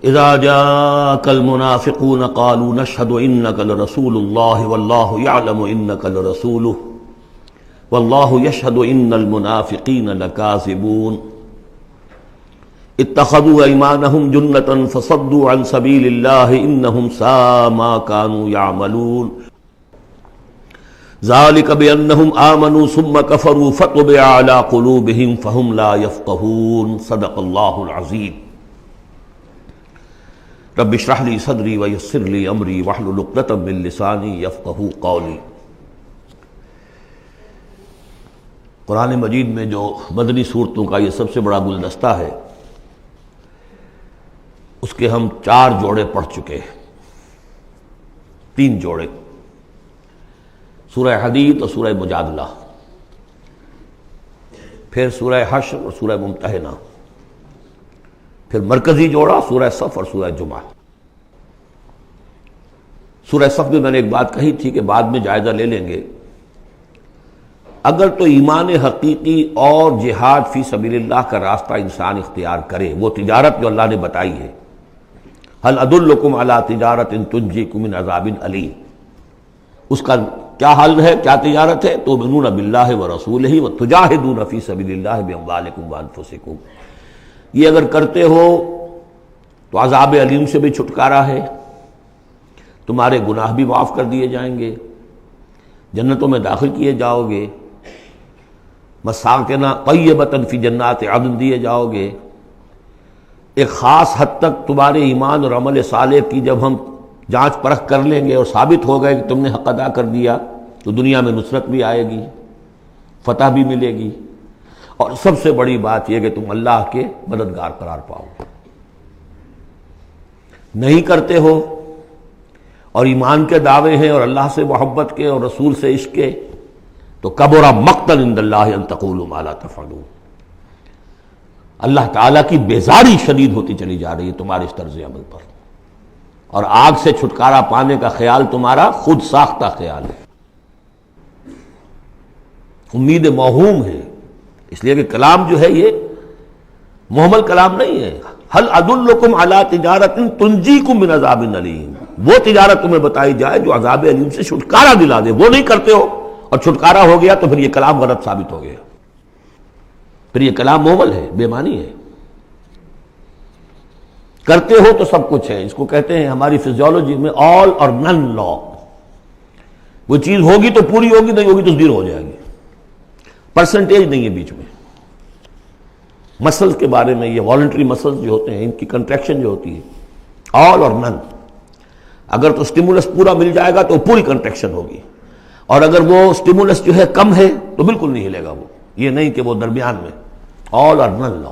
اذا جاءك المنافقون قالوا نشهد انك لرسول الله والله يعلم انك لرسوله والله يشهد ان المنافقين لكاذبون اتخذوا ايمانهم جنة فصدوا عن سبيل الله انهم ساء ما كانوا يعملون ذلك بانهم آمنوا ثم كفروا فطبع على قلوبهم فهم لا يفقهون صدق الله العظيم رب اشرح لي صدري ويسر لي امري واحلل عقدة من لساني يفقهوا قولي۔ قرآن مجید میں جو مدنی صورتوں کا یہ سب سے بڑا گلدستہ ہے، اس کے ہم 4 جوڑے پڑھ چکے ہیں، 3 جوڑے، سورہ حدید اور سورہ مجادلہ، پھر سورہ حشر اور سورہ ممتحنہ، پھر مرکزی جوڑا سورہ صف اور سورہ جمعہ۔ سورہ صف میں میں نے ایک بات کہی تھی کہ بعد میں جائزہ لے لیں گے، اگر تو ایمان حقیقی اور جہاد فی سبیل اللہ کا راستہ انسان اختیار کرے، وہ تجارت جو اللہ نے بتائی ہے، هل ادلکم علی تجارت تنجیکم من عذاب علیم، اس کا کیا حل ہے، کیا تجارت ہے؟ تؤمنون باللہ ورسولہ وتجاہدون فی سبیل اللہ باموالکم وانفسکم، یہ اگر کرتے ہو تو عذاب علیم سے بھی چھٹکارا ہے، تمہارے گناہ بھی معاف کر دیے جائیں گے، جنتوں میں داخل کیے جاؤ گے، مساکن طیبۃ فی جنات عدن دیے جاؤ گے۔ ایک خاص حد تک تمہارے ایمان اور عمل صالح کی جب ہم جانچ پرکھ کر لیں گے اور ثابت ہو گئے کہ تم نے حق ادا کر دیا، تو دنیا میں نصرت بھی آئے گی، فتح بھی ملے گی، اور سب سے بڑی بات یہ کہ تم اللہ کے مددگار قرار پاؤ گے۔ نہیں کرتے ہو اور ایمان کے دعوے ہیں اور اللہ سے محبت کے اور رسول سے عشق کے، تو کبر مقتا عند اللہ ان تقولوا ما لا تفعلون، اللہ تعالیٰ کی بیزاری شدید ہوتی چلی جا رہی ہے تمہارے اس طرز عمل پر، اور آگ سے چھٹکارا پانے کا خیال تمہارا خود ساختہ خیال ہے، امید موہوم ہے، اس لیے کہ کلام جو ہے یہ محمل کلام نہیں ہے۔ هل ادلکم علی تجارت تنجیکم من عذاب علیم، وہ تجارت تمہیں بتائی جائے جو عذاب علیم سے چھٹکارا دلا دے، وہ نہیں کرتے ہو اور چھٹکارا ہو گیا تو پھر یہ کلام غلط ثابت ہو گیا، پھر یہ کلام محمل ہے، بے معنی ہے۔ کرتے ہو تو سب کچھ ہے، اس کو کہتے ہیں ہماری فزیولوجی میں آل اور نن لا، وہ چیز ہوگی تو پوری ہوگی، نہیں ہوگی تو زیرو ہو جائے گی، پرسنٹیج نہیں ہے بیچ میں۔ مسلز کے بارے میں یہ والنٹری مسلز جو ہوتے ہیں، ان کی کنٹریکشن جو ہوتی ہے آل اور نن، اگر تو سٹیمولس پورا مل جائے گا تو پوری کنٹریکشن ہوگی، اور اگر وہ سٹیمولس جو ہے کم ہے تو بالکل نہیں ہلے گا وہ، یہ نہیں کہ وہ درمیان میں، آل اور نن لا۔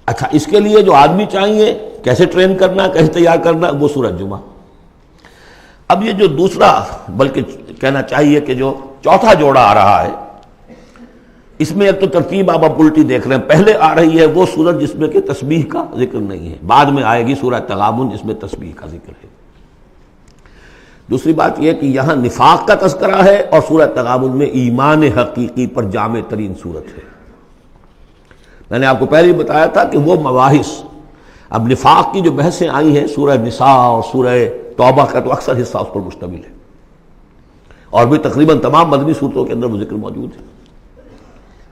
اچھا، اس کے لیے جو آدمی چاہیے کیسے ٹرین کرنا، کیسے تیار کرنا، وہ سورۃ جمعہ۔ اب یہ جو دوسرا، بلکہ کہنا چاہیے کہ جو چوتھا جوڑا آ رہا ہے، اس میں ایک تو ترتیب آپ الٹی دیکھ رہے ہیں، پہلے آ رہی ہے وہ سورت جس میں کہ تسبیح کا ذکر نہیں ہے، بعد میں آئے گی سورہ تغابن جس میں تسبیح کا ذکر ہے۔ دوسری بات یہ کہ یہاں نفاق کا تذکرہ ہے اور سورہ تغابن میں ایمان حقیقی پر جامع ترین سورت ہے۔ میں نے آپ کو پہلے ہی بتایا تھا کہ وہ مباحث، اب نفاق کی جو بحثیں آئی ہیں سورہ نساء اور سورہ توبہ کا تو اکثر حصہ اس پر مشتمل ہے، اور بھی تقریباً تمام مدنی صورتوں کے اندر وہ ذکر موجود ہے،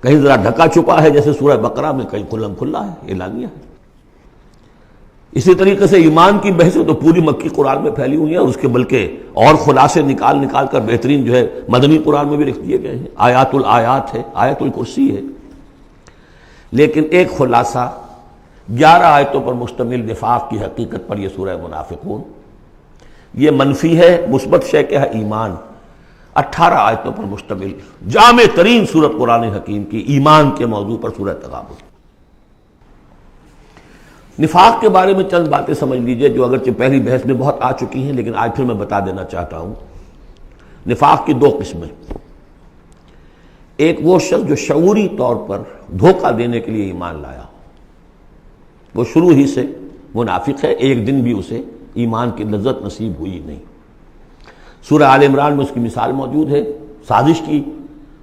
کہیں ذرا ڈھکا چھپا ہے جیسے سورہ بقرہ میں، کہیں کھلم کھلا ہے، اعلانیہ ہے۔ اسی طریقے سے ایمان کی بحثیں تو پوری مکی قرآن میں پھیلی ہوئی ہیں، اور اس کے بلکہ اور خلاصے نکال کر بہترین جو ہے مدنی قرآن میں بھی لکھ دیے گئے ہیں، آیات الآیات ہے، آیت الکرسی ہے۔ لیکن ایک خلاصہ 11 آیتوں پر مشتمل نفاق کی حقیقت پر یہ سورہ منافقون، یہ منفی ہے، مثبت شے کیا ہے؟ ایمان۔ 18 آیتوں پر مشتمل جامع ترین سورت قرآن حکیم کی ایمان کے موضوع پر سورہ تغابن۔ نفاق کے بارے میں چند باتیں سمجھ لیجئے جو اگرچہ پہلی بحث میں بہت آ چکی ہیں، لیکن آج پھر میں بتا دینا چاہتا ہوں۔ نفاق کی 2 قسمیں، ایک وہ شخص جو شعوری طور پر دھوکہ دینے کے لیے ایمان لایا، وہ شروع ہی سے منافق ہے، ایک دن بھی اسے ایمان کی لذت نصیب ہوئی نہیں۔ سورہ آل عمران میں اس کی مثال موجود ہے، سازش کی،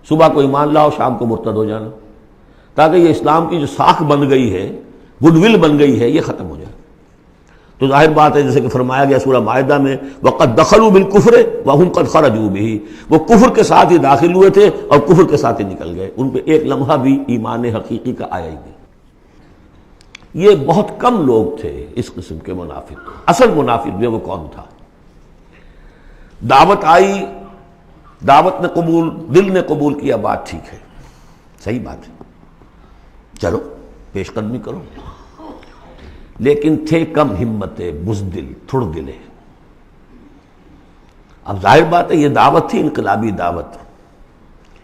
صبح کو ایمان لاؤ، شام کو مرتد ہو جانا، تاکہ یہ اسلام کی جو ساکھ بن گئی ہے گڈ ول بن گئی ہے، یہ ختم ہو جائے۔ تو ظاہر بات ہے جیسے کہ فرمایا گیا سورہ مائدہ میں وَقَدْ دَخَلُوا بِالْكُفْرِ وَهُمْ قَدْ خَرَجُوا بِهِ، وہ کفر کے ساتھ ہی داخل ہوئے تھے اور کفر کے ساتھ ہی نکل گئے، ان پہ ایک لمحہ بھی ایمان حقیقی کا آیا ہی نہیں۔ یہ بہت کم لوگ تھے اس قسم کے منافق۔ اصل منافق جو وہ کون تھا؟ دعوت آئی، دعوت نے قبول، دل نے قبول کیا، بات ٹھیک ہے، صحیح بات ہے، چلو پیش قدمی کرو، لیکن تھے کم ہمتیں، بزدل، تھڑ دلے۔ اب ظاہر بات ہے یہ دعوت تھی انقلابی دعوت،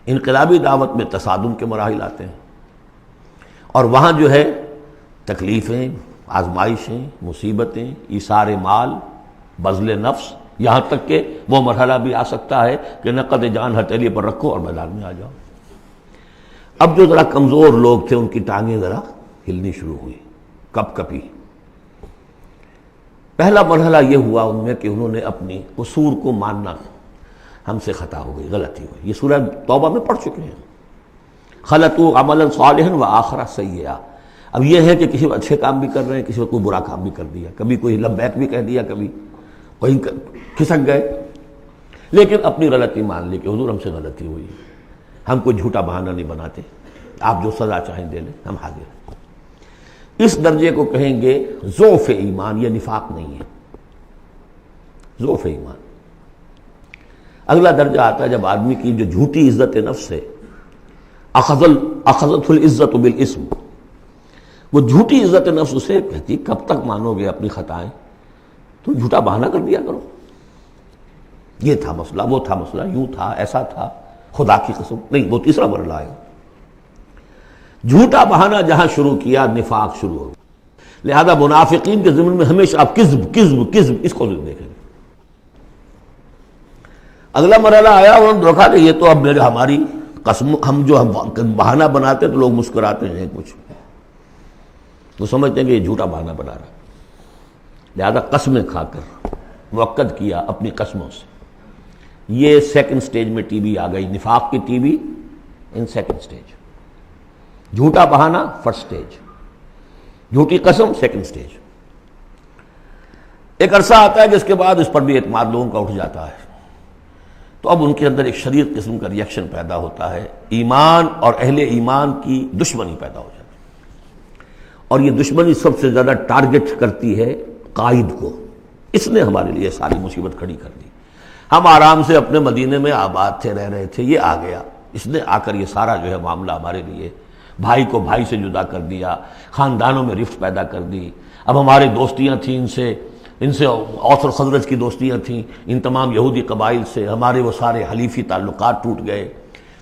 انقلابی دعوت میں تصادم کے مراحل آتے ہیں، اور وہاں جو ہے تکلیفیں، آزمائشیں، مصیبتیں، ایثار مال، بذل نفس، یہاں تک کہ وہ مرحلہ بھی آ سکتا ہے کہ نقد جان ہتھیلی پر رکھو اور میدان میں آ جاؤ۔ اب جو ذرا کمزور لوگ تھے ان کی ٹانگیں ذرا ہلنی شروع ہوئی، کپ کپی۔ پہلا مرحلہ یہ ہوا ان میں کہ انہوں نے اپنی قصور کو ماننا، ہم سے خطا ہو گئی، غلطی ہوئی۔ یہ سورہ توبہ میں پڑھ چکے ہیں، خلطوا عملا صالحا وآخر سیئا۔ اب یہ ہے کہ کسی وقت اچھے کام بھی کر رہے ہیں، کسی وقت کوئی برا کام بھی کر دیا، کبھی کوئی لبیک بھی کہہ دیا، کبھی کہیں کھسک گئے، لیکن اپنی غلطی مان لی کہ حضور ہم سے غلطی ہوئی، ہم کوئی جھوٹا بہانہ نہیں بناتے، آپ جو سزا چاہیں دے لیں، ہم حاضر ہیں۔ اس درجے کو کہیں گے ضعف ایمان، یہ نفاق نہیں ہے، ضعف ایمان۔ اگلا درجہ آتا ہے جب آدمی کی جو جھوٹی عزت نفس ہے، اخذت العزت بالاسم، وہ جھوٹی عزت نفس اسے کہتی کب تک مانو گے اپنی خطائیں، تو جھوٹا بہانہ کر دیا کرو، یہ تھا مسئلہ، وہ تھا مسئلہ، یوں تھا، ایسا تھا، خدا کی قسم نہیں، وہ تیسرا مرحلہ ہے۔ جھوٹا بہانہ جہاں شروع کیا نفاق شروع ہو گیا۔ لہذا منافقین کے ضمن میں ہمیشہ آپ کذب کذب کذب اس کو دیکھیں گے۔ اگلا مرحلہ آیا، انہوں نے دیکھا کہ یہ تو اب ہماری قسم، ہم جو بہانہ بناتے تو لوگ مسکراتے ہیں، کچھ وہ سمجھتے ہیں کہ یہ جھوٹا بہانہ بنا رہا، لہذا قسمیں کھا کر مؤکد کیا اپنی قسموں سے۔ یہ سیکنڈ سٹیج میں ٹی بی آ گئی، نفاق کی T B in second stage, جھوٹا بہانہ فرسٹ سٹیج، جھوٹی قسم سیکنڈ سٹیج۔ ایک عرصہ آتا ہے جس کے بعد اس پر بھی اعتماد لوگوں کا اٹھ جاتا ہے، تو اب ان کے اندر ایک شدید قسم کا ریئیکشن پیدا ہوتا ہے، ایمان اور اہل ایمان کی دشمنی پیدا ہو جاتی ہے، اور یہ دشمنی سب سے زیادہ ٹارگٹ کرتی ہے قائد کو۔ اس نے ہمارے لیے ساری مصیبت کھڑی کر دی، ہم آرام سے اپنے مدینے میں آباد تھے، رہ رہے تھے، یہ آ گیا، اس نے آ کر یہ سارا جو ہے معاملہ ہمارے لیے، بھائی کو بھائی سے جدا کر دیا، خاندانوں میں رفت پیدا کر دی۔ اب ہمارے دوستیاں تھیں ان سے اوس اور خزرج کی دوستیاں تھیں، ان تمام یہودی قبائل سے ہمارے وہ سارے حلیفی تعلقات ٹوٹ گئے،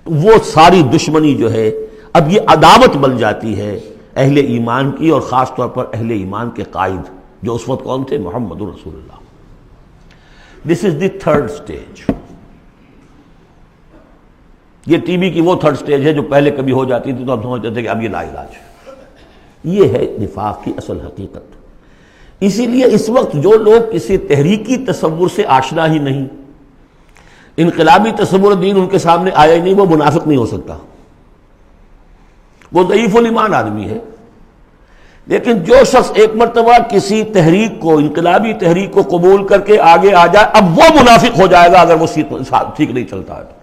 تو وہ ساری دشمنی جو ہے اب یہ عداوت بن جاتی ہے اہل ایمان کی، اور خاص طور پر اہل ایمان کے قائد جو اس وقت کون تھے؟ محمد رسول اللہ۔ دس از دی تھرڈ سٹیج۔ یہ ٹی بی کی وہ تھرڈ سٹیج ہے جو پہلے کبھی ہو جاتی تھی تو ہم سمجھتے تھے کہ اب یہ لا علاج ہے۔ یہ ہے نفاق کی اصل حقیقت۔ اسی لیے اس وقت جو لوگ کسی تحریکی تصور سے آشنا ہی نہیں، انقلابی تصور دین ان کے سامنے آیا ہی نہیں، وہ منافق نہیں ہو سکتا، وہ ضعیف الایمان آدمی ہے۔ لیکن جو شخص ایک مرتبہ کسی تحریک کو، انقلابی تحریک کو قبول کر کے آگے آ جائے، اب وہ منافق ہو جائے گا اگر وہ ٹھیک نہیں چلتا ہے۔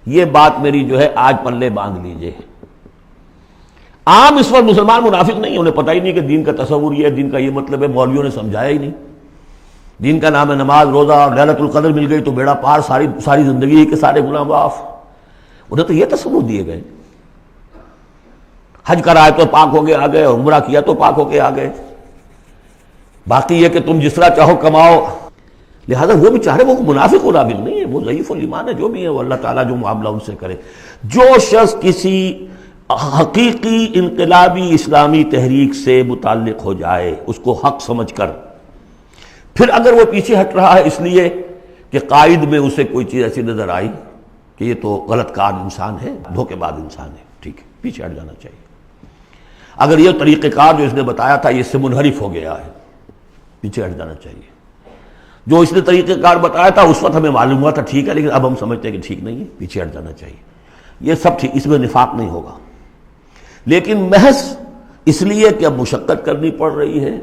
یہ بات میری جو ہے آج پلے باندھ لیجئے۔ عام اس وقت مسلمان منافق نہیں، انہیں پتہ ہی نہیں کہ دین کا تصور یہ ہے، دین کا یہ مطلب ہے، مولویوں نے سمجھایا ہی نہیں۔ دین کا نام ہے نماز، روزہ، اور لیلۃ القدر مل گئی تو بیڑا پار، ساری زندگی کے سارے گناہ معاف۔ انہیں تو یہ تصور دیے گئے، حج کرائے تو پاک ہو کے آ گئے، اور عمرہ کیا تو پاک ہو کے آ گئے، باقی یہ کہ تم جس طرح چاہو کماؤ۔ لہذا وہ بھی چاہ رہے، وہ منافق منافق نہیں ہے، وہ ضعیف الایمان ہے، جو بھی ہے وہ اللہ تعالیٰ جو معاملہ ان سے کرے۔ جو شخص کسی حقیقی انقلابی اسلامی تحریک سے متعلق ہو جائے، اس کو حق سمجھ کر، پھر اگر وہ پیچھے ہٹ رہا ہے اس لیے کہ قائد میں اسے کوئی چیز ایسی نظر آئی کہ یہ تو غلط کار انسان ہے، دھوکے باز انسان ہے، ٹھیک ہے، پیچھے ہٹ جانا چاہیے۔ اگر یہ طریقہ کار جو اس نے بتایا تھا یہ اس سے منحرف ہو گیا ہے، پیچھے ہٹ جانا چاہیے۔ جو اس نے طریقہ کار بتایا تھا اس وقت ہمیں معلوم ہوا تھا ٹھیک ہے، لیکن اب ہم سمجھتے ہیں کہ ٹھیک نہیں ہے، پیچھے ہٹ جانا چاہیے۔ یہ سب ٹھیک، اس میں نفاق نہیں ہوگا، لیکن محض اس لیے کہ اب مشقت کرنی پڑ رہی ہے،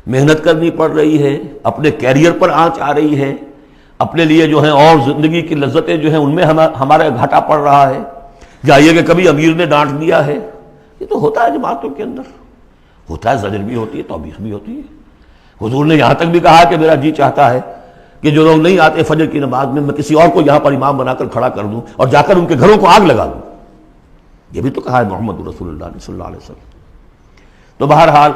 محنت کرنی پڑ رہی ہے، اپنے کیریئر پر آنچ آ رہی ہے، اپنے لیے جو ہیں اور زندگی کی لذتیں جو ہیں ان میں ہمارا گھاٹا پڑ رہا ہے، یا یہ کہ کبھی امیر نے ڈانٹ دیا ہے. یہ تو ہوتا ہے جماعتوں کے اندر، ہوتا ہے، زجر بھی ہوتی ہے، توبیخ بھی ہوتی ہے. حضور نے یہاں تک بھی کہا کہ میرا جی چاہتا ہے کہ جو لوگ نہیں آتے فجر کی نماز میں کسی اور کو یہاں پر امام بنا کر کھڑا کر دوں اور جا کر ان کے گھروں کو آگ لگا دوں. یہ بھی تو کہا ہے محمد رسول اللہ صلی اللہ علیہ وسلم. تو بہرحال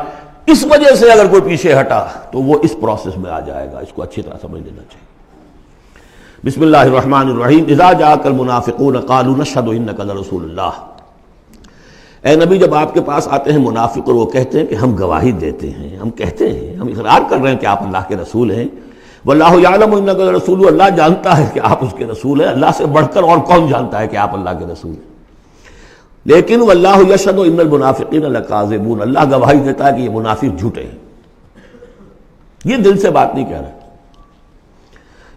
اس وجہ سے اگر کوئی پیچھے ہٹا تو وہ اس پروسیس میں آ جائے گا، اس کو اچھی طرح سمجھ لینا چاہیے. بسم اللہ الرحمن الرحیم. اذا جاءک المنافقون قالوا نشهد انک لرسول اللہ. اے نبی جب آپ کے پاس آتے ہیں منافق اور وہ کہتے ہیں کہ ہم گواہی دیتے ہیں، ہم کہتے ہیں، ہم اقرار کر رہے ہیں کہ آپ اللہ کے رسول ہیں. واللہ یعلم انک لرسول، اللہ جانتا ہے کہ آپ اس کے رسول ہیں. اللہ سے بڑھ کر اور کون جانتا ہے کہ آپ اللہ کے رسول ہیں. لیکن واللہ یشہد ان المنافقین لکاذبون، اللہ گواہی دیتا ہے کہ یہ منافق جھوٹے ہیں. یہ دل سے بات نہیں کہہ رہے.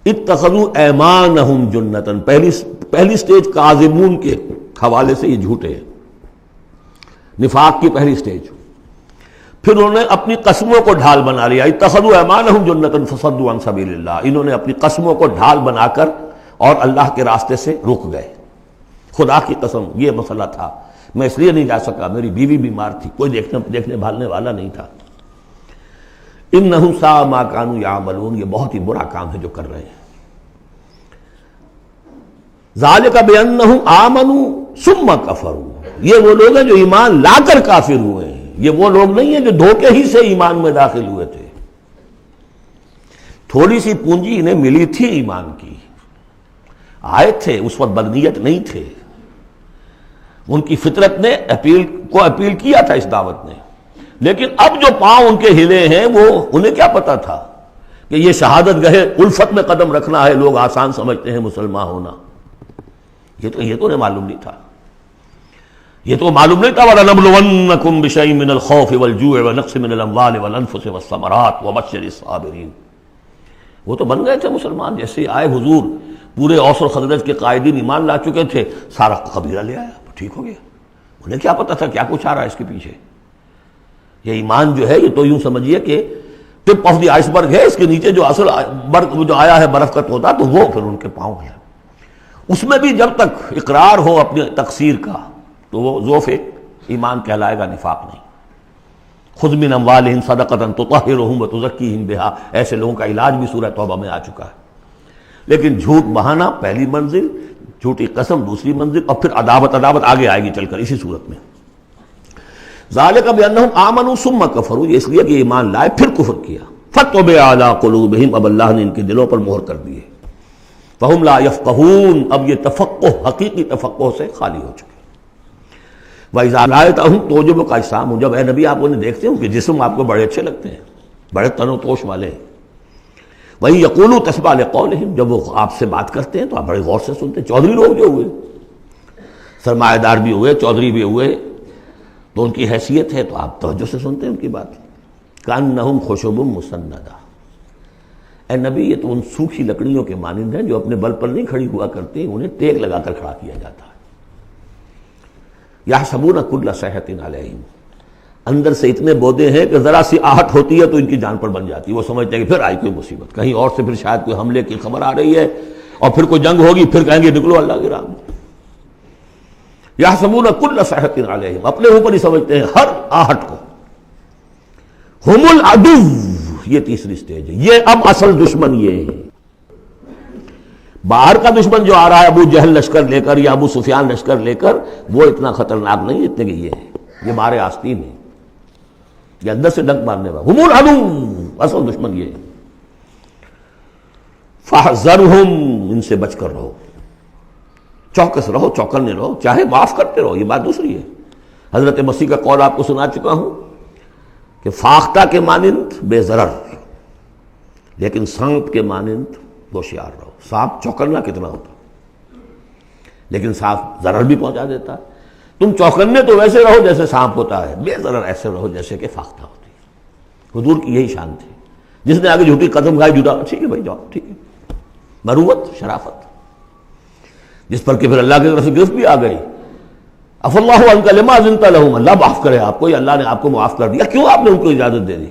اتخذوا ایمانہم جنۃ، پہلی سٹیج کاذبون کے حوالے سے یہ جھوٹے ہیں، نفاق کی پہلی سٹیج. پھر انہوں نے اپنی قسموں کو ڈھال بنا لیا. اتخذوا ایمانہم جنۃ فصدوا عن سبیل اللہ، انہوں نے اپنی قسموں کو ڈھال بنا کر اور اللہ کے راستے سے رک گئے. خدا کی قسم یہ مسئلہ تھا، میں اس لیے نہیں جا سکا، میری بیوی بیمار تھی، کوئی دیکھنے بھالنے والا نہیں تھا. انہم ساء ما کانوا یعملون، یہ بہت ہی برا کام ہے جو کر رہے ہیں. ذالک بانہم آمنوا ثم کفروا، یہ وہ لوگ ہیں جو ایمان لا کر کافر ہوئے ہیں. یہ وہ لوگ نہیں ہیں جو دھوکے ہی سے ایمان میں داخل ہوئے تھے. تھوڑی سی پونجی انہیں ملی تھی ایمان کی، آئے تھے، اس وقت بدنیت نہیں تھے، ان کی فطرت نے اپیل کیا تھا اس دعوت نے. لیکن اب جو پاؤں ان کے ہلے ہیں وہ انہیں کیا پتا تھا کہ یہ شہادت گاہ الفت میں قدم رکھنا ہے، لوگ آسان سمجھتے ہیں مسلمان ہونا. یہ تو انہیں معلوم نہیں تھا. یہ تو معلوم نہیں تھا وَلَنَبْلُوَنَّكُمْ بِشَيْءٍ مِّنَ الْخَوْفِ وَالْجُوعِ وَنَقْصٍ مِّنَ الْأَمْوَالِ وَالْأَنفُسِ وَالثَّمَرَاتِ وَبَشِّرِ الصَّابِرِينَ. وہ تو بن گئے تھے مسلمان. جیسے آئے حضور، پورے اوس اور خزرج کے قائدین ایمان لا چکے تھے، سارا قبیلہ لے آیا، ٹھیک ہو گیا. انہیں کیا پتا تھا کیا کچھ آ رہا ہے اس کے پیچھے. یہ ایمان جو ہے یہ تو یوں سمجھیے کہ ٹپ آف دی آئس برگ ہے، اس کے نیچے جو اصل برگ جو آیا ہے برف کا تودا، تو وہ پھر ان کے پاؤں ہے. اس میں بھی جب تک اقرار ہو اپنے تقصیر کا تو وہ ضعف ایمان کہلائے گا، نفاق نہیں. خذ من اموالہم صدقۃ تطہرہم وتزکیہم بہا، ایسے لوگوں کا علاج بھی سورہ توبہ میں آ چکا ہے. لیکن جھوٹ بہانا پہلی منزل، جھوٹی قسم دوسری منزل، اور پھر عداوت آگے آئے گی چل کر اسی صورت میں. ذالک بانہم آمنوا ثم کفروا، یہ اس لیے کہ ایمان لائے پھر کفر کیا. فطبع علی قلوبہم، اب اللہ نے ان کے دلوں پر مہر کر دی ہے. فہم لا یفقہون، اب یہ تفقہ حقیقی تفقہ سے خالی ہو چکے. وَإِذَا رَأَيْتَهُمْ تُعْجِبُكَ أَجْسَامُهُمْ، جب اے نبی آپ انہیں دیکھتے ہوں کہ جسم آپ کو بڑے اچھے لگتے ہیں، بڑے تن و توش والے ہیں. وَإِن يَقُولُوا تَسْمَعْ لِقَوْلِهِمْ، جب وہ آپ سے بات کرتے ہیں تو آپ بڑے غور سے سنتے ہیں. چودھری لوگ جو ہوئے، سرمایہ دار بھی ہوئے، چودھری بھی ہوئے، تو ان کی حیثیت ہے تو آپ توجہ سے سنتے ہیں ان کی بات. کأنہم خشب مسندہ، اے نبی یہ تو ان سوکھی لکڑیوں کے مانند ہیں جو اپنے بل پر نہیں کھڑی ہوا کرتی، انہیں ٹیک لگا کر کھڑا کیا جاتا ہے. یحسبون کل صیحۃ علیہم، اندر سے اتنے بودے ہیں کہ ذرا سی آہٹ ہوتی ہے تو ان کی جان پر بن جاتی ہے. وہ سمجھتے ہیں کہ پھر آئی کوئی مصیبت، کہیں اور سے پھر شاید کوئی حملے کی خبر آ رہی ہے اور پھر کوئی جنگ ہوگی، پھر کہیں گے نکلو اللہ کی راہ میں. یحسبون کل صیحۃ علیہم، اپنے اوپر ہی سمجھتے ہیں ہر آہٹ کو. ہم العدو، یہ تیسری سٹیج ہے. یہ اب اصل دشمن یہ ہے. باہر کا دشمن جو آ رہا ہے ابو جہل لشکر لے کر یا ابو سفیان لشکر لے کر، وہ اتنا خطرناک نہیں جتنے کہ یہ ہے. یہ مارے آستین ہے، یہ اندر سے ڈنک مارنے والا. ہم العدو، اصل دشمن یہ ہے. فاحذرہم، ان سے بچ کر رہو، چوکس رہو، چوکنے رہو، چاہے معاف کرتے رہو. یہ بات دوسری ہے. حضرت مسیح کا قول آپ کو سنا چکا ہوں کہ فاختہ کے مانند بے ضرر، لیکن سانپ کے مانند ہوشیار رہو. سانپ چوکنا کتنا ہوتا، لیکن سانپ ضرر بھی پہنچا دیتا ہے. تم چوکنے تو ویسے رہو جیسے سانپ ہوتا ہے، بے ضرر ایسے رہو جیسے کہ فاختہ ہوتی ہے. حضور کی یہی شان تھی. جس نے آگے جھوٹی قدم کھائی، جھوٹا ٹھیک ہے بھائی جاؤ، ٹھیک ہے. مروت، شرافت، جس پر کہ پھر اللہ کی طرف سے گرفت بھی آ گئی عفا اللہ عنک لما اذنت لهم، اللہ معاف کرے آپ کو، یا اللہ نے آپ کو معاف کر دیا، کیوں آپ نے ان کو اجازت دے دی؟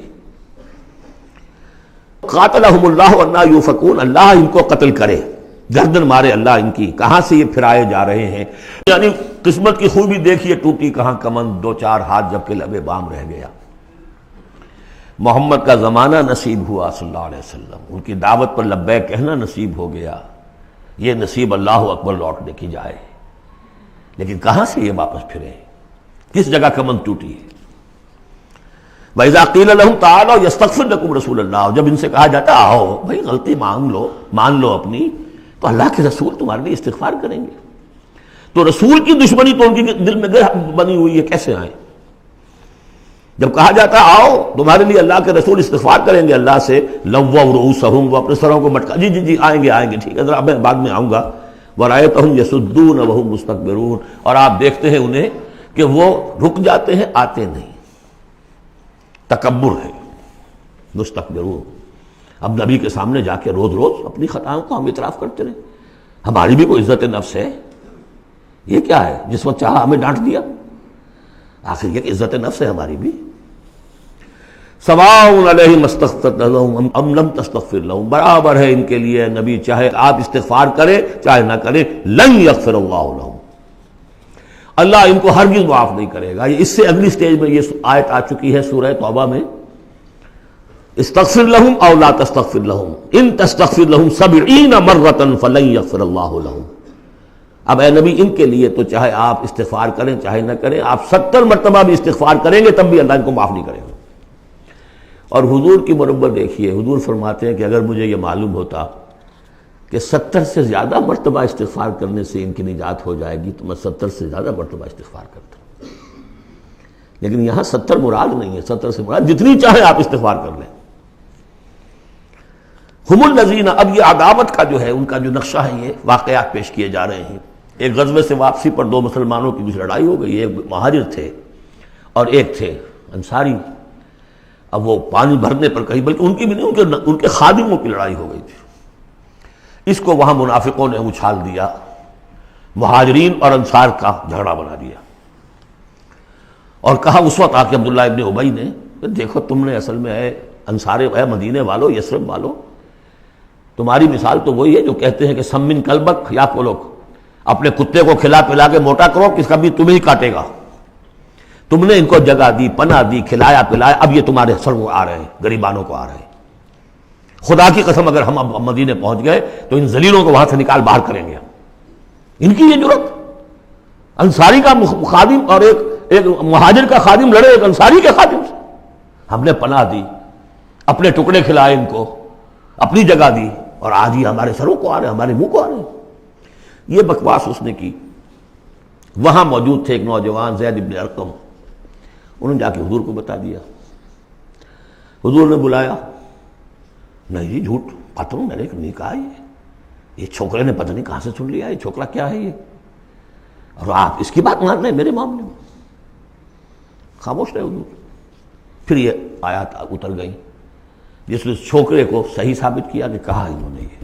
قاتلہم اللہ انا یوفکون، اللہ ان کو قتل کرے، گردن مارے اللہ ان کی، کہاں سے یہ پھرائے جا رہے ہیں۔ یعنی قسمت کی خوبی دیکھیے، ٹوٹی کہاں کمند، دو چار ہاتھ جب کہ لبے بام رہ گیا۔ محمد کا زمانہ نصیب ہوا صلی اللہ علیہ وسلم، ان کی دعوت پر لبیک کہنا نصیب ہو گیا، یہ نصیب اللہ اکبر لوٹنے کی جائے، لیکن کہاں سے یہ واپس پھرے، کس جگہ کمند ٹوٹی ہے؟ وَإِذَا قِيلَ لَهُمْ تَعَالَوْا يَسْتَغْفِرْ لَكُمْ رَسُولُ اللَّهُ، جب ان سے کہا جاتا آؤ بھائی غلطی مان لو اپنی، تو اللہ کے رسول تمہارے لیے استغفار کریں گے۔ تو رسول کی دشمنی تو ان کے دل میں بنی ہوئی ہے، کیسے آئیں؟ جب کہا جاتا آؤ تمہارے لیے اللہ کے رسول استغفار کریں گے اللہ سے، لووا رؤوسہم، وہ اپنے سروں کو مٹکا، جی آئیں گے ٹھیک ہے ذرا میں بعد میں آؤں گا، ورأیتہم یصدون وہم مستکبرون، اور آپ دیکھتے ہیں انہیں کہ وہ رک جاتے ہیں، آتے نہیں، تکبر ہے، مستکبرون۔ اب نبی کے سامنے جا کے روز روز اپنی خطاؤں کو ہم اعتراف کرتے رہے، ہماری بھی کوئی عزت نفس ہے؟ یہ کیا ہے جس وقت چاہا ہمیں ڈانٹ دیا؟ آخر یہ کہ عزت نفس ہے ہماری بھی۔ سواء علیہم استغفرت لہم ام لم تستغفر لہم، برابر ہے ان کے لیے نبی، چاہے آپ استغفار کریں چاہے نہ کریں، لن یغفر اللہ لہم، اللہ ان کو ہرگز معاف نہیں کرے گا۔ اس سے اگلی سٹیج میں یہ آیت آ چکی ہے سورہ توبہ میں، استغفر لہم او لا تستغفر لہم ان تستغفر لہم 70 مرۃ فلن یغفر اللہ لہم۔ اب اے نبی ان کے لیے تو چاہے آپ استغفار کریں چاہے نہ کریں، آپ 70 مرتبہ بھی استغفار کریں گے تب بھی اللہ ان کو معاف نہیں کرے گا۔ اور حضور کی مربت دیکھیے، حضور فرماتے ہیں کہ اگر مجھے یہ معلوم ہوتا کہ 70 سے زیادہ مرتبہ استغفار کرنے سے ان کی نجات ہو جائے گی تو میں 70 سے زیادہ مرتبہ استغفار کرتا، لیکن یہاں 70 مراد نہیں ہے، 70 سے مراد جتنی چاہے آپ استغفار کر لیں۔ ہم الذین، اب یہ عداوت کا جو ہے ان کا جو نقشہ ہے، یہ واقعات پیش کیے جا رہے ہیں۔ ایک غزوے سے واپسی پر دو مسلمانوں کی کچھ لڑائی ہو گئی، ایک مہاجر تھے اور ایک تھے انصاری۔ اب وہ پانی بھرنے پر کہیں، بلکہ ان کی بھی نہیں، ان کے خادموں کی لڑائی ہو گئی تھی۔ اس کو وہاں منافقوں نے اچھال دیا، مہاجرین اور انصار کا جھگڑا بنا دیا، اور کہا اس وقت آ کے عبداللہ ابن ابی نے کہ دیکھو تم نے اصل میں اے انصار، اے مدینے والو، یثرب والو، تمہاری مثال تو وہی ہے جو کہتے ہیں کہ سمن کلبک یا کلوک، اپنے کتے کو کھلا پلا کے موٹا کرو کہ کبھی تمہیں ہی کاٹے گا۔ تم نے ان کو جگہ دی، پناہ دی، کھلایا پلایا، اب یہ تمہارے سر کو آ رہے ہیں، غریبانوں کو آ رہے ہیں۔ خدا کی قسم اگر ہم اب مدینے پہنچ گئے تو ان ذلیلوں کو وہاں سے نکال باہر کریں گے۔ ان کی یہ جرت، انصاری کا خادم اور ایک مہاجر کا خادم لڑے ایک انصاری کے خادم سے، ہم نے پناہ دی، اپنے ٹکڑے کھلائے ان کو، اپنی جگہ دی، اور آج ہی ہمارے سروں کو آ رہے ہیں، ہمارے منہ کو آ رہے ہیں۔ یہ بکواس اس نے کی۔ وہاں موجود تھے ایک نوجوان زید بن ارقم، انہوں نے جا کے حضور کو بتا دیا۔ حضور نے بلایا، نہیں جی جھوٹ پتہ میں نے نہیں کہا، یہ چھوکرے نے پتہ نہیں کہاں سے سن لیا، یہ چھوکرا کیا ہے یہ، اور آپ اس کی بات مان رہے ہیں میرے معاملے میں؟ خاموش رہے حضور۔ پھر یہ آیات اتر گئیں جس نے چھوکرے کو صحیح ثابت کیا کہ کہا انہوں نے یہ۔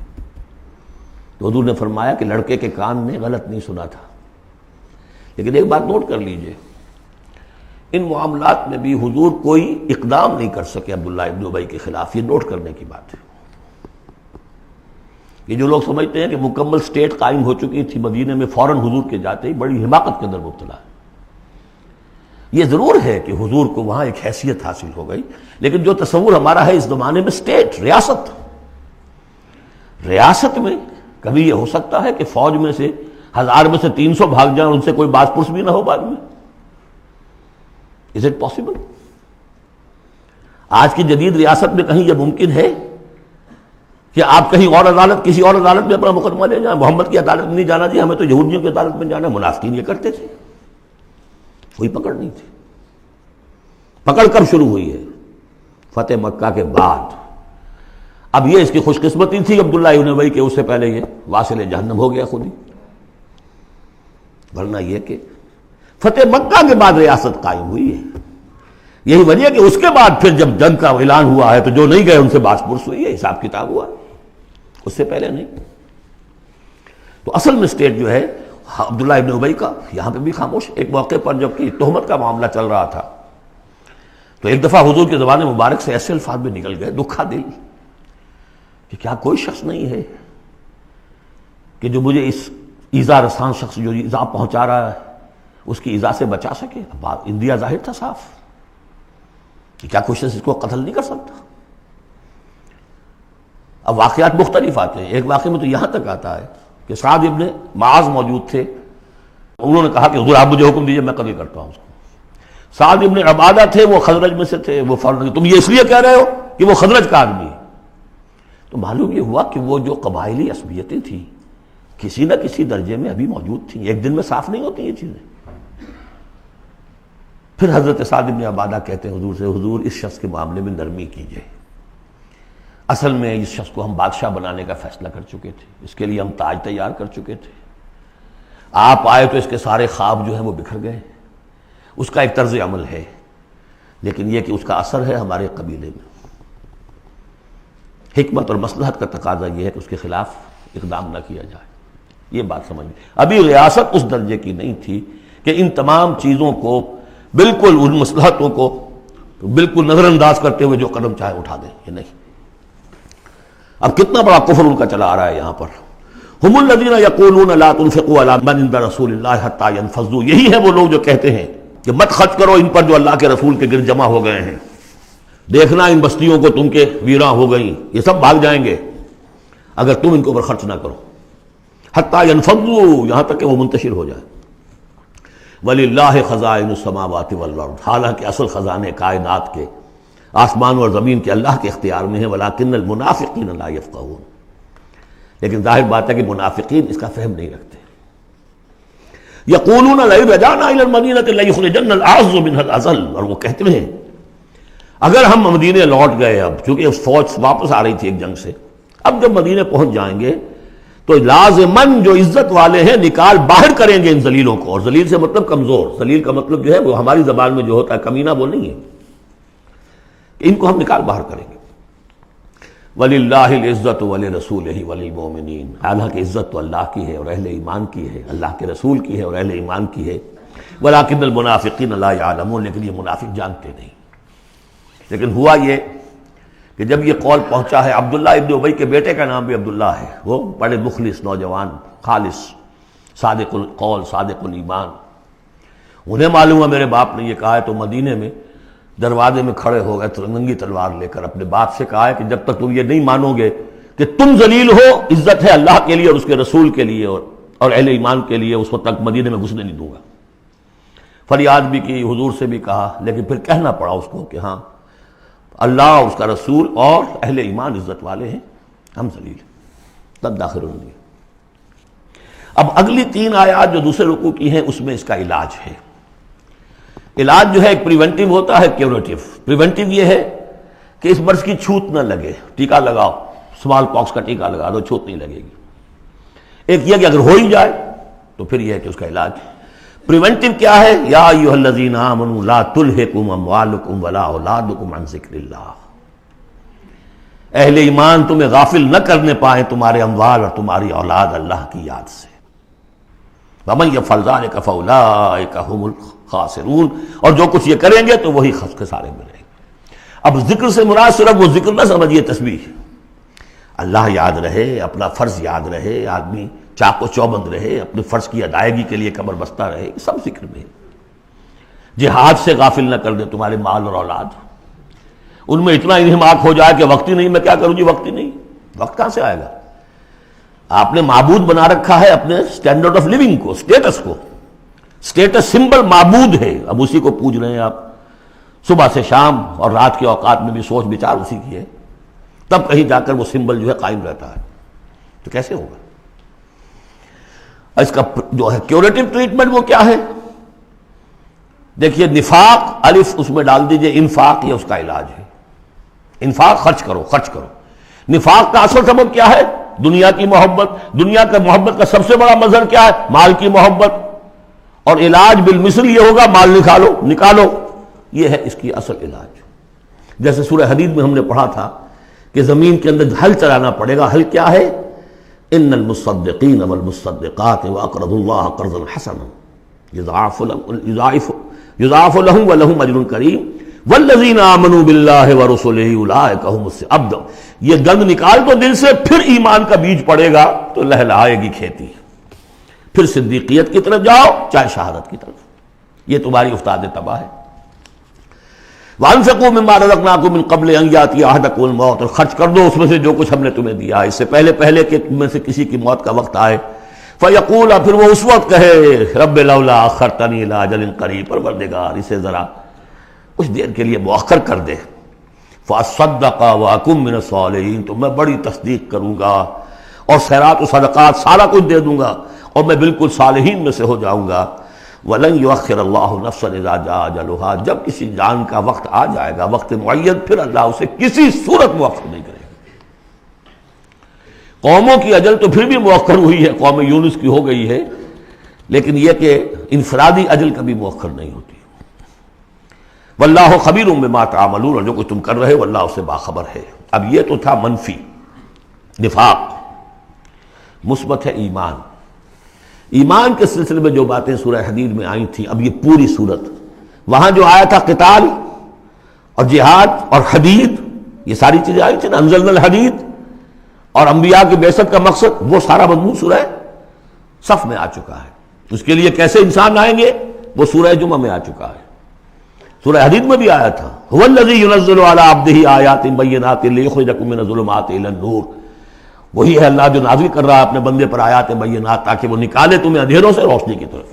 تو حضور نے فرمایا کہ لڑکے کے کان نے غلط نہیں سنا تھا، لیکن ایک بات نوٹ کر لیجئے، ان معاملات میں بھی حضور کوئی اقدام نہیں کر سکے عبداللہ ابن ابی کے خلاف، یہ نوٹ کرنے کی بات ہے۔ یہ جو لوگ سمجھتے ہیں کہ مکمل سٹیٹ قائم ہو چکی تھی مدینے میں، فوراً حضور کے جاتے ہی بڑی حماقت کے اندر مبتلا ہے۔ یہ ضرور ہے کہ حضور کو وہاں ایک حیثیت حاصل ہو گئی، لیکن جو تصور ہمارا ہے اس زمانے میں سٹیٹ، ریاست میں کبھی یہ ہو سکتا ہے کہ فوج میں سے 1000 میں سے 300 بھاگ جائیں، ان سے کوئی باز پرس بھی نہ ہو بعد میں؟ Is it possible؟ آج کی جدید ریاست میں کہیں یہ ممکن ہے کہ آپ کہیں اور عدالت، کسی اور عدالت میں اپنا مقدمہ لے جائیں؟ محمد کی عدالت میں نہیں جانا جی، ہمیں تو یہودیوں کی عدالت میں جانا۔ منافقین یہ کرتے تھے، کوئی پکڑ نہیں تھی۔ پکڑ کب شروع ہوئی ہے؟ فتح مکہ کے بعد۔ اب یہ اس کی خوش قسمتی تھی عبداللہ ابن ابی کہ اس سے پہلے یہ واصل جہنم ہو گیا خود ہی، ورنہ یہ کہ فتح مکہ کے بعد ریاست قائم ہوئی ہے۔ یہی وجہ کہ اس کے بعد پھر جب جنگ کا اعلان ہوا ہے تو جو نہیں گئے ان سے باس پرس ہوئی ہے، حساب کتاب ہوا، اس سے پہلے نہیں۔ تو اصل میں سٹیٹ جو ہے عبداللہ ابن ابی کا یہاں پہ بھی خاموش. ایک موقع پر جب کہ تہمت کا معاملہ چل رہا تھا تو ایک دفعہ حضور کی زبان مبارک سے ایسے الفاظ میں نکل گئے, دکھا دل, کہ کیا کوئی شخص نہیں ہے کہ جو مجھے اس ایذا رسان شخص جو ایذا پہنچا رہا ہے اس کی ایذا سے بچا سکے. اب اندیا ظاہر تھا صاف کہ کیا کوئی شخص اس کو قتل نہیں کر سکتا. اب واقعات مختلف آتے ہیں. ایک واقعے میں تو یہاں تک آتا ہے کہ سعد ابن معاذ موجود تھے, انہوں نے کہا کہ حضور آپ مجھے حکم دیجئے میں قتل کرتا ہوں اس کو. سعد ابن عبادہ تھے, وہ خزرج میں سے تھے, وہ فوراً تم یہ اس لیے کہہ رہے ہو کہ وہ خزرج کا آدمی ہے. تو معلوم یہ ہوا کہ وہ جو قبائلی عصبیتیں تھیں کسی نہ کسی درجے میں ابھی موجود تھیں, ایک دن میں صاف نہیں ہوتی یہ چیزیں. پھر حضرت سعد ابن عبادہ کہتے ہیں حضور سے, حضور اس شخص کے معاملے میں نرمی کیجئے, اصل میں اس شخص کو ہم بادشاہ بنانے کا فیصلہ کر چکے تھے, اس کے لیے ہم تاج تیار کر چکے تھے, آپ آئے تو اس کے سارے خواب جو ہیں وہ بکھر گئے. اس کا ایک طرز عمل ہے لیکن یہ کہ اس کا اثر ہے ہمارے قبیلے میں. حکمت اور مصلحت کا تقاضا یہ ہے کہ اس کے خلاف اقدام نہ کیا جائے. یہ بات سمجھ لیں. ابھی ریاست اس درجے کی نہیں تھی کہ ان تمام چیزوں کو بالکل, ان مصلحتوں کو بالکل نظر انداز کرتے ہوئے جو قدم چاہے اٹھا دیں, یہ نہیں. اب کتنا بڑا کفر ان کا چلا آ رہا ہے یہاں پر. ہم الذین یقولون لا تنفقوا علی من عند رسول اللہ حتی ینفضوا, یہی ہے وہ لوگ جو کہتے ہیں کہ مت خرچ کرو ان پر جو اللہ کے رسول کے گرد جمع ہو گئے ہیں. دیکھنا ان بستیوں کو تم کے ویراں ہو گئیں, یہ سب بھاگ جائیں گے اگر تم ان کے اوپر خرچ نہ کرو. حتی ینفضوا, یہاں تک کہ وہ منتشر ہو جائیں. وَلِلَّهِ خَزَائِنُ السَّمَاوَاتِ وَالْأَرْضِ, حالانکہ اصل خزانے کائنات کے آسمان اور زمین کے اللہ کے اختیار میں ہیں. وَلَٰكِنَّ الْمُنَافِقِينَ لَا يَفْقَهُونَ, لیکن ظاہر بات ہے کہ منافقین اس کا فہم نہیں رکھتے. يَقُولُونَ لَئِن رَجَعْنَا إِلَى الْمَدِينَةِ لَيُخْرِجَنَّ الْأَعَزُّ مِنْهَا الْأَذَلَّ, اور وہ کہتے ہیں اگر ہم مدینے لوٹ گئے, اب چونکہ فوج واپس آ رہی تھی ایک جنگ سے, اب جب مدینے پہنچ جائیں گے تو لازماً جو عزت والے ہیں نکال باہر کریں گے ان ذلیلوں کو. اور ذلیل سے مطلب کمزور, ذلیل کا مطلب جو ہے وہ ہماری زبان میں جو ہوتا ہے کمینہ, وہ نہیں ہے, ان کو ہم نکال باہر کریں گے. وَلِلَّهِ الْعِزَّةُ وَلِرَسُولِهِ وَلِلْمُؤْمِنِينَ, حالانکہ عزت تو اللہ کی ہے اور اہل ایمان کی ہے, اللہ کے رسول کی ہے اور اہل ایمان کی ہے. وَلَٰكِنَّ الْمُنَافِقِينَ لَا يَعْلَمُونَ, لیکن یہ منافق جانتے نہیں. لیکن ہوا یہ کہ جب یہ قول پہنچا ہے, عبداللہ ابن ابی کے بیٹے کا نام بھی عبداللہ ہے, وہ بڑے مخلص نوجوان, خالص, صادق القول, صادق الایمان. انہیں معلوم ہے میرے باپ نے یہ کہا ہے, تو مدینے میں دروازے میں کھڑے ہو گئے ننگی تلوار لے کر. اپنے باپ سے کہا ہے کہ جب تک تم یہ نہیں مانو گے کہ تم ذلیل ہو, عزت ہے اللہ کے لیے اور اس کے رسول کے لیے اور اہل ایمان کے لیے, اس وقت تک مدینے میں گھسنے نہیں دوں گا. فریاد بھی کی, حضور سے بھی کہا, لیکن پھر کہنا پڑا اس کو کہ ہاں اللہ, اس کا رسول اور اہل ایمان عزت والے ہیں, ہم ذلیل ہیں. تب داخل ہونے. اب اگلی 3 آیات جو دوسرے رکوع کی ہیں اس میں اس کا علاج ہے. علاج جو ہے ایک پریونٹیو ہوتا ہے, کیوریٹیو. پریونٹیو یہ ہے کہ اس مرض کی چھوت نہ لگے, ٹیکہ لگاؤ, اسمال پاکس کا ٹیکہ لگا دو, چھوت نہیں لگے گی. ایک یہ کہ اگر ہو ہی جائے تو پھر یہ ہے کہ اس کا علاج. پریونٹیو کیا ہے؟ یا ایھا الذین آمنوا لا تلھکم اموالکم ولا اولادکم عن ذکر اللہ, اہل ایمان تمہیں غافل نہ کرنے پائیں تمہارے اموال اور تمہاری اولاد اللہ کی یاد سے. ومن یفعل ذلک فاولئک هم الخاسرون, اور جو کچھ یہ کریں گے تو وہی خسارے میں رہیں گے. اب ذکر سے مراد صرف وہ ذکر نہ سمجھیے تسبیح, اللہ یاد رہے, اپنا فرض یاد رہے, آدمی چاق و چوبند رہے, اپنے فرض کی ادائیگی کے لیے کمر بستہ رہے, سب ذکر میں. جہاد سے غافل نہ کر دے تمہارے مال اور اولاد, ان میں اتنا انہماک ہو جائے کہ وقت ہی نہیں, میں کیا کروں جی, وقت ہی نہیں. وقت کہاں سے آئے گا؟ آپ نے معبود بنا رکھا ہے اپنے سٹینڈرڈ آف لیونگ کو, سٹیٹس کو. سٹیٹس سمبل معبود ہے, اب اسی کو پوج رہے ہیں آپ. صبح سے شام اور رات کے اوقات میں بھی سوچ بچار اسی کی ہے, تب کہیں جا کر وہ سمبل جو ہے قائم رہتا ہے. تو کیسے ہوگا؟ اس کا جو ہے کیوریٹو ٹریٹمنٹ وہ کیا ہے؟ دیکھیے, نفاق الف اس میں ڈال دیجئے, انفاق یہ اس کا علاج ہے. انفاق, خرچ کرو, خرچ کرو. نفاق کا اصل سبب کیا ہے؟ دنیا کی محبت. دنیا کا محبت کا سب سے بڑا مظہر کیا ہے؟ مال کی محبت. اور علاج بالمثل یہ ہوگا, مال نکالو, نکالو. یہ ہے اس کی اصل علاج. جیسے سورہ حدید میں ہم نے پڑھا تھا کہ زمین کے اندر ہل چلانا پڑے گا. ہل کیا ہے؟ ان المصدقین والمصدقات واقرضوا اللہ قرضا حسنا یضاعف لهم ولهم اجر کریم والذین آمنوا باللہ ورسلہ اولئک هم اب یہ گند نکال دو دل سے، پھر ایمان کا بیج پڑے گا تو لہلائے گی کھیتی، پھر صدیقیت کی طرف جاؤ چاہے شہادت کی طرف، یہ تمہاری افتاد تباہ ہے۔ وَأَنفِقُوا مِمَّا رَزَقْنَاكُم مِّن قَبْلِ أَن يَأْتِيَ أَحَدَكُمُ الْمَوْتُ، اور خرچ کر دو اس میں سے جو کچھ ہم نے تمہیں دیا ہے، اس سے پہلے کہ تم میں سے کسی کی موت کا وقت آئے۔ فَيَقُولَ، پھر وہ اس وقت کہے رب لولا أَخَّرْتَنِي إِلَىٰ أَجَلٍ قَرِيبٍ، پروردگار اسے ذرا کچھ دیر کے لیے مؤخر کر دے۔ فَأَصَّدَّقَ وَأَكُن مِّنَ الصَّالِحِينَ، تو میں بڑی تصدیق کروں گا اور خیرات و صدقات سارا کچھ دے دوں گا اور میں بالکل صالحین میں سے ہو جاؤں گا۔ وَلَن يُؤَخِّرَ اللَّهُ نَفْسًا إِذَا جَاءَ أَجَلُهَا، جب کسی جان کا وقت آ جائے گا، وقت معین، پھر اللہ اسے کسی صورت مؤخر نہیں کرے گا۔ قوموں کی اجل تو پھر بھی مؤخر ہوئی ہے، قوم یونس کی ہو گئی ہے، لیکن یہ کہ انفرادی اجل کبھی مؤخر نہیں ہوتی۔ واللہ خبیر بما تعملون، اور جو کچھ تم کر رہے ہو اللہ اس سے باخبر ہے۔ اب یہ تو تھا منفی نفاق، مثبت ہے ایمان۔ ایمان کے سلسلے میں جو باتیں سورہ حدید میں آئی تھیں، اب یہ پوری صورت، وہاں جو آیا تھا قتال اور جہاد اور حدید، یہ ساری چیزیں آئی تھیں نا، انزلنا الحدید، اور انبیاء کی بعثت کا مقصد، وہ سارا مضمون سورہ صف میں آ چکا ہے۔ اس کے لیے کیسے انسان آئیں گے وہ سورہ جمعہ میں آ چکا ہے۔ سورہ حدید میں بھی آیا تھا هو الذی ينزل علی عبدہ آیات بینات لیخرجکم من الظلمات الی النور، وہی ہے اللہ جو نازل کر رہا ہے اپنے بندے پر آیات بینات تاکہ وہ نکالے تمہیں اندھیروں سے روشنی کی طرف۔